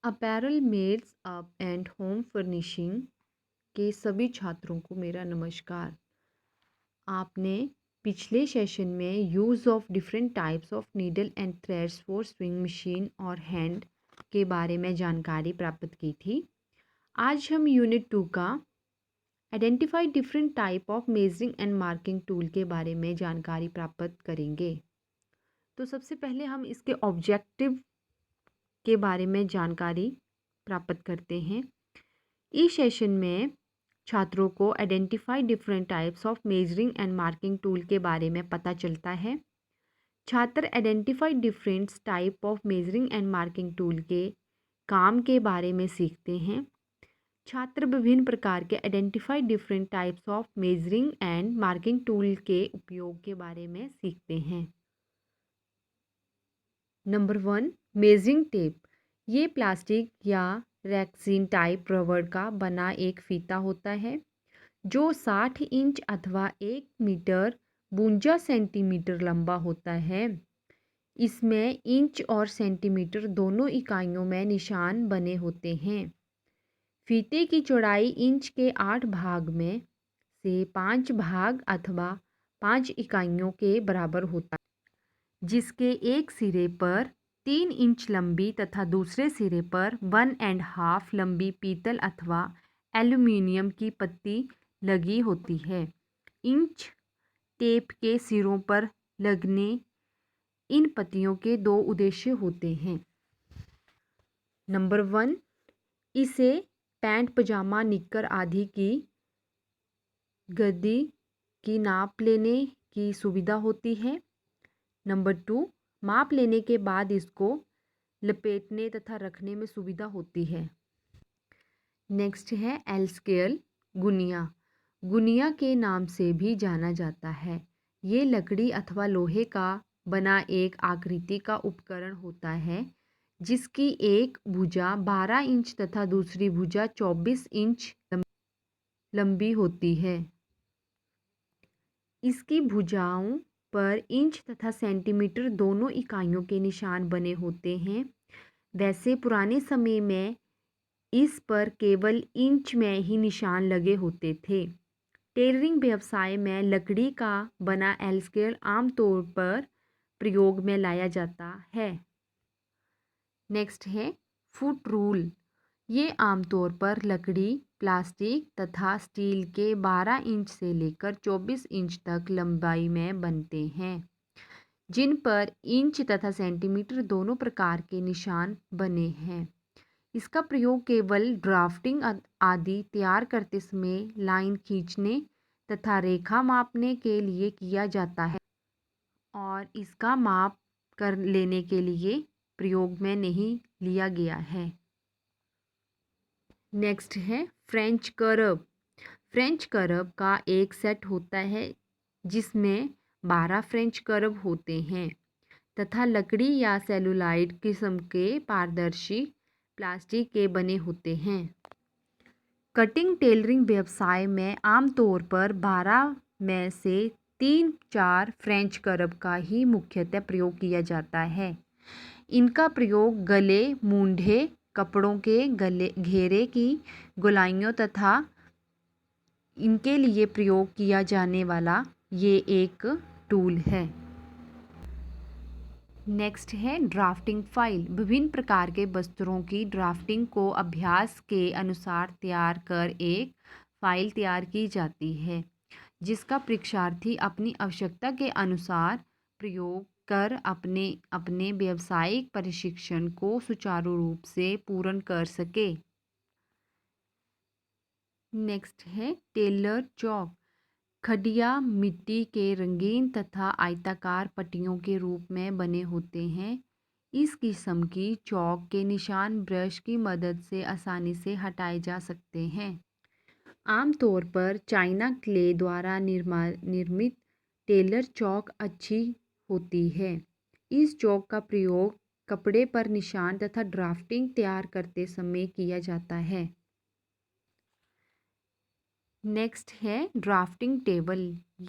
Apparel mades up and home furnishing के सभी छात्रों को मेरा नमस्कार। आपने पिछले सेशन में use of different types of needle and threads for swing machine और हैंड के बारे में जानकारी प्राप्त की थी। आज हम यूनिट 2 का identify different type of measuring and marking tool के बारे में जानकारी प्राप्त करेंगे। तो सबसे पहले हम इसके ऑब्जेक्टिव के बारे में जानकारी प्राप्त करते हैं। इस सेशन में छात्रों को identify different types of measuring and marking tool के बारे में पता चलता है। छात्र identify different type of measuring and marking tool के काम के बारे में सीखते हैं। छात्र विभिन्न प्रकार के identify different types of measuring and marking tool के उपयोग के बारे में सीखते हैं। Number 1, measuring tape. ये प्लास्टिक या रेक्सीन टाइप रबर का बना एक फीता होता है जो 60 इंच अथवा 1 मीटर 52 सेंटीमीटर लंबा होता है। इसमें इंच और सेंटीमीटर दोनों इकाइयों में निशान बने होते हैं। फीते की चौड़ाई इंच के 8 भाग में से 5 भाग अथवा 5 इकाइयों के बराबर होता है, जिसके एक सिरे पर 3 इंच लंबी तथा दूसरे सिरे पर 1.5 लंबी पीतल अथवा एल्यूमीनियम की पत्ती लगी होती है। इंच टेप के सिरों पर लगने इन पत्तियों के दो उद्देश्य होते हैं। नंबर 1, इसे पैंट पजामा निक्कर आदि की गद्दी की नाप लेने की सुविधा होती है। नंबर 2, माप लेने के बाद इसको लपेटने तथा रखने में सुविधा होती है। नेक्स्ट है एल स्केल गुनिया। गुनिया के नाम से भी जाना जाता है। ये लकड़ी अथवा लोहे का बना एक आकृति का उपकरण होता है जिसकी एक भुजा 12 इंच तथा दूसरी भुजा 24 इंच लंबी होती है। इसकी भुजाओं पर इंच तथा सेंटीमीटर दोनों इकाइयों के निशान बने होते हैं। वैसे पुराने समय में इस पर केवल इंच में ही निशान लगे होते थे। टेलरिंग व्यवसाय में लकड़ी का बना एल स्केल आमतौर पर प्रयोग में लाया जाता है। नेक्स्ट है फुट रूल। ये आमतौर पर लकड़ी, प्लास्टिक तथा स्टील के 12 इंच से लेकर 24 इंच तक लंबाई में बनते हैं, जिन पर इंच तथा सेंटीमीटर दोनों प्रकार के निशान बने हैं। इसका प्रयोग केवल ड्राफ्टिंग आदि तैयार करते समय लाइन खींचने तथा रेखा मापने के लिए किया जाता है और इसका माप कर लेने के लिए प्रयोग में नहीं लिया गया है। नेक्स्ट है फ्रेंच कर्व। फ्रेंच कर्व का एक सेट होता है जिसमें 12 फ्रेंच कर्व होते हैं तथा लकड़ी या सेलुलाइड किस्म के पारदर्शी प्लास्टिक के बने होते हैं। कटिंग टेलरिंग व्यवसाय में आमतौर पर 12 में से 3-4 फ्रेंच कर्व का ही मुख्यतः प्रयोग किया जाता है। इनका प्रयोग गले, मूंढे, कपड़ों के गले घेरे की गोलाइयों तथा इनके लिए प्रयोग किया जाने वाला ये एक टूल है। नेक्स्ट है ड्राफ्टिंग फाइल। विभिन्न प्रकार के वस्त्रों की ड्राफ्टिंग को अभ्यास के अनुसार तैयार कर एक फाइल तैयार की जाती है जिसका परीक्षार्थी अपनी आवश्यकता के अनुसार प्रयोग कर अपने अपने व्यावसायिक प्रशिक्षण को सुचारू रूप से पूर्ण कर सके। नेक्स्ट है टेलर चौक। खड़िया मिट्टी के रंगीन तथा आयताकार पट्टियों के रूप में बने होते हैं। इस किस्म की चौक के निशान ब्रश की मदद से आसानी से हटाए जा सकते हैं। आमतौर पर चाइना क्ले द्वारा निर्मित टेलर चौक अच्छी होती है। इस चौक का प्रयोग कपड़े पर निशान तथा ड्राफ्टिंग तैयार करते समय किया जाता है। नेक्स्ट है ड्राफ्टिंग टेबल।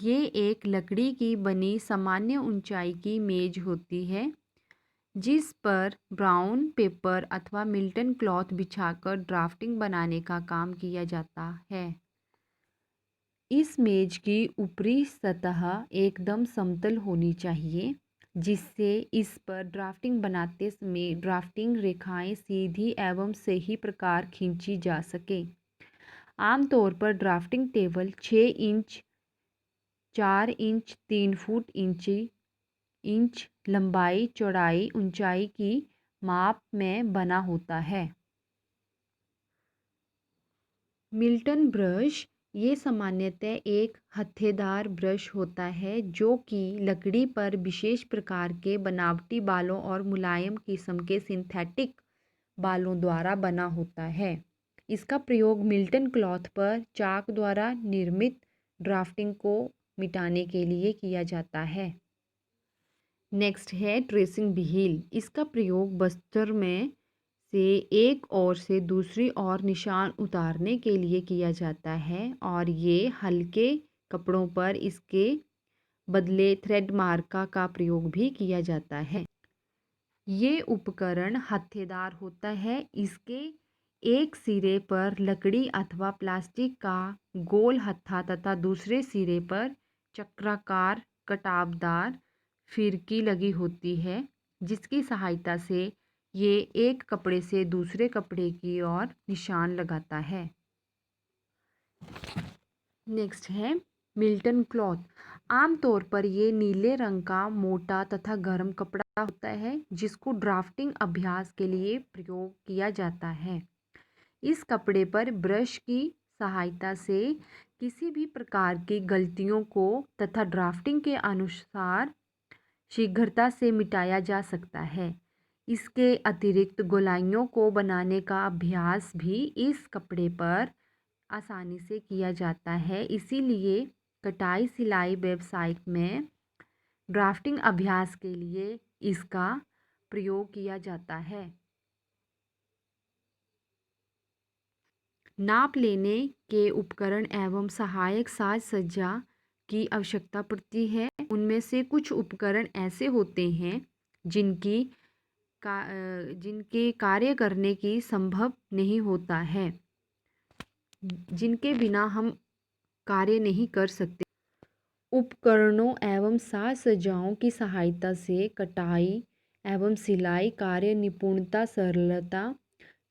ये एक लकड़ी की बनी सामान्य ऊंचाई की मेज होती है जिस पर ब्राउन पेपर अथवा मिल्टन क्लॉथ बिछाकर ड्राफ्टिंग बनाने का काम किया जाता है। इस मेज की ऊपरी सतह एकदम समतल होनी चाहिए, जिससे इस पर ड्राफ्टिंग बनाते समय ड्राफ्टिंग रेखाएं सीधी एवं सही प्रकार खींची जा सके। आमतौर पर drafting table 6 inch 4 inch 3 foot inch लंबाई चौड़ाई ऊंचाई की माप में बना होता है। मिल्टन ब्रश ये सामान्यतः एक हत्थेदार ब्रश होता है जो कि लकड़ी पर विशेष प्रकार के बनावटी बालों और मुलायम किस्म के सिंथेटिक बालों द्वारा बना होता है। इसका प्रयोग मिल्टन क्लॉथ पर चाक द्वारा निर्मित ड्राफ्टिंग को मिटाने के लिए किया जाता है। नेक्स्ट है ट्रेसिंग व्हील। इसका प्रयोग बस्तर में से एक ओर से दूसरी ओर निशान उतारने के लिए किया जाता है और ये हल्के कपड़ों पर इसके बदले थ्रेड मार्का का प्रयोग भी किया जाता है। ये उपकरण हत्थेदार होता है। इसके एक सिरे पर लकड़ी अथवा प्लास्टिक का गोल हत्था तथा दूसरे सिरे पर चक्राकार कटावदार फिरकी लगी होती है, जिसकी सहायता से ये एक कपड़े से दूसरे कपड़े की ओर निशान लगाता है। नेक्स्ट है मिल्टन क्लॉथ। आमतौर पर ये नीले रंग का मोटा तथा गर्म कपड़ा होता है जिसको ड्राफ्टिंग अभ्यास के लिए प्रयोग किया जाता है। इस कपड़े पर ब्रश की सहायता से किसी भी प्रकार की गलतियों को तथा ड्राफ्टिंग के अनुसार शीघ्रता से मिटाया जा सकता है। इसके अतिरिक्त गोलाइयों को बनाने का अभ्यास भी इस कपड़े पर आसानी से किया जाता है। इसीलिए कटाई सिलाई वेबसाइट में ड्राफ्टिंग अभ्यास के लिए इसका प्रयोग किया जाता है। नाप लेने के उपकरण एवं सहायक साज सज्जा की आवश्यकता पड़ती है। उनमें से कुछ उपकरण ऐसे होते हैं जिनके कार्य करने की संभव नहीं होता है, जिनके बिना हम कार्य नहीं कर सकते। उपकरणों एवं साज सज्जाओं की सहायता से कटाई एवं सिलाई कार्य निपुणता सरलता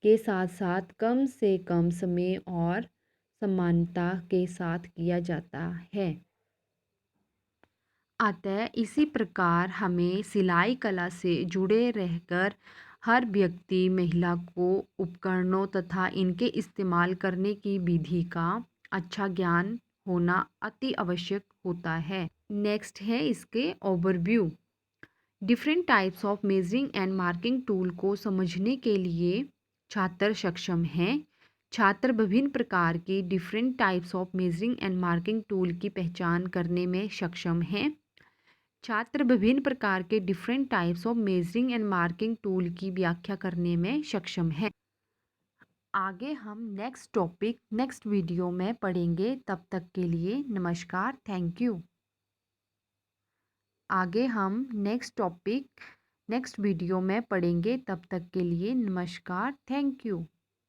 के साथ साथ कम से कम समय और समानता के साथ किया जाता है। अतः इसी प्रकार हमें सिलाई कला से जुड़े रहकर हर व्यक्ति महिला को उपकरणों तथा इनके इस्तेमाल करने की विधि का अच्छा ज्ञान होना अति आवश्यक होता है। नेक्स्ट है इसके overview. Different types of measuring and marking tool को समझने के लिए छात्र सक्षम हैं। छात्र विभिन्न प्रकार के different types of measuring and marking tool की पहचान करने में सक्षम हैं। छात्र विभिन्न प्रकार के different types of measuring and marking tool की व्याख्या करने में सक्षम है। आगे हम नेक्स्ट टॉपिक नेक्स्ट वीडियो में पढ़ेंगे। तब तक के लिए नमस्कार, थैंक यू। आगे हम नेक्स्ट टॉपिक नेक्स्ट वीडियो में पढ़ेंगे। तब तक के लिए नमस्कार, थैंक यू।